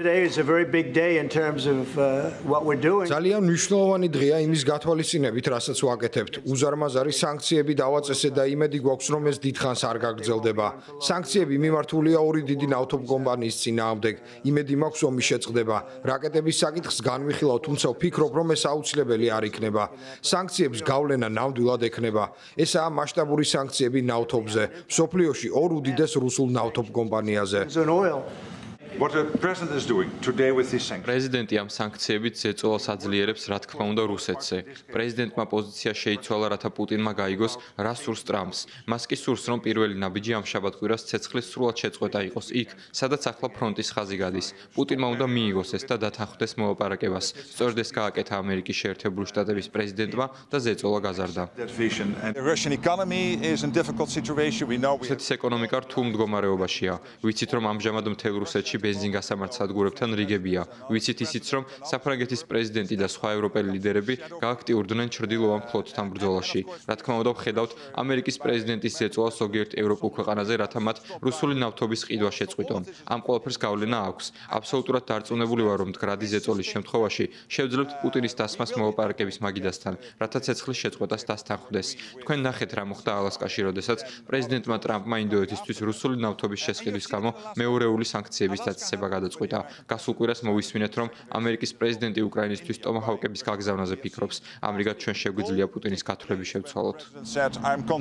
Today is a very big day in terms of what we're doing. ძალიან მნიშვნელოვანი დღეა იმის გათვალისწინებით, რასაც ვაკეთებთ. უზარმაზარი სანქციები დავაწესეთ და იმედი გვაქვს, რომ ეს დიდხანს არ გაგრძელდება. სანქციები მიმართულია ორი დიდი ნავთობ კომპანიის წინააღმდეგ. იმედი მაქვს, ომი შეწყდება. რაკეტების საკითხს განვიხილავ, თუმცა ვფიქრობ, რომ ეს აუცილებელი არ იქნება. სანქციებს გავლენა ნამდვილად ექნება. ესაა მასშტაბური სანქციები ნავთობზე. მსოფლიოში ორ უდიდეს რუსულ ნავთობ კომპანიაზე. What the president is doing today with these sanctions. პრეზიდენტი ამ სანქციებით ზეწოლას აძლიერებს, რა თქმა უნდა, რუსეთზე. პრეზიდენტმა პოზიცია შეიცვალა, რათა პუტინმა გაიგოს, რა სურს ტრამპს. მას კი სურს, რომ პირველი ნაბიჯი ამ შაბათ-კვირას ცეცხლის სრულად შეწყვეტა იყოს იქ, სადაც ახლა ფრონტის ხაზი გადის. პუტინმა უნდა მიიღოს ეს და დათანხმდეს მოლაპარაკებას. სწორედ ეს გააკეთა ამერიკის შეერთებული შტატების პრეზიდენტმა და ზეწოლა გაზარდა. რუსეთის ეკონომიკა რთულ მდგომარეობაშია. ვიცით, რომ ამჟამად მთელ რუსეთში ბენზინგასამართ სადგურებთან რიგებია. ვიცით ისიც, რომ საფრანგეთის პრეზიდენტი და სხვა ევროპელი ლიდერები გააქტიურდნენ ჩრდილოვან ფლოტთან ბრძოლაში. რა თქმა უნდა, ვხედავთ ამერიკის პრეზიდენტის ზეწოლას ზოგიერთ ევროპულ ქვეყანაზე, რათა მათ რუსული ნავთობის ყიდვა შეწყვიტონ. ამ ყველაფერს გავლენა აქვს. აბსოლუტურად დარწმუნებული ვარ, რომ მდგრადი ზეწოლის შემთხვევაში შევძლებთ პუტინის დასმას მოლაპარაკების მაგიდასთან, რათა ცეცხლის შეწყვეტას დასთანხმდეს. თქვენ ნახეთ, რა მოხდა ალასკაში, როდესაც პრეზიდენტმა ტრამპმა ინდოეთისთვის რუსული ნავთობის შესყიდვის გამო მეორეული სანქციების დაწესება გადაწყვიტა. გასულ კვირას მოვისმინეთ, რომ ამერიკის პრეზიდენტი უკრაინისთვის ტომაჰავკების გაგზავნაზე ფიქრობს. ამრიგად ჩვენ შეგვიძლია პუტინის გათვლები შევცვალოთ.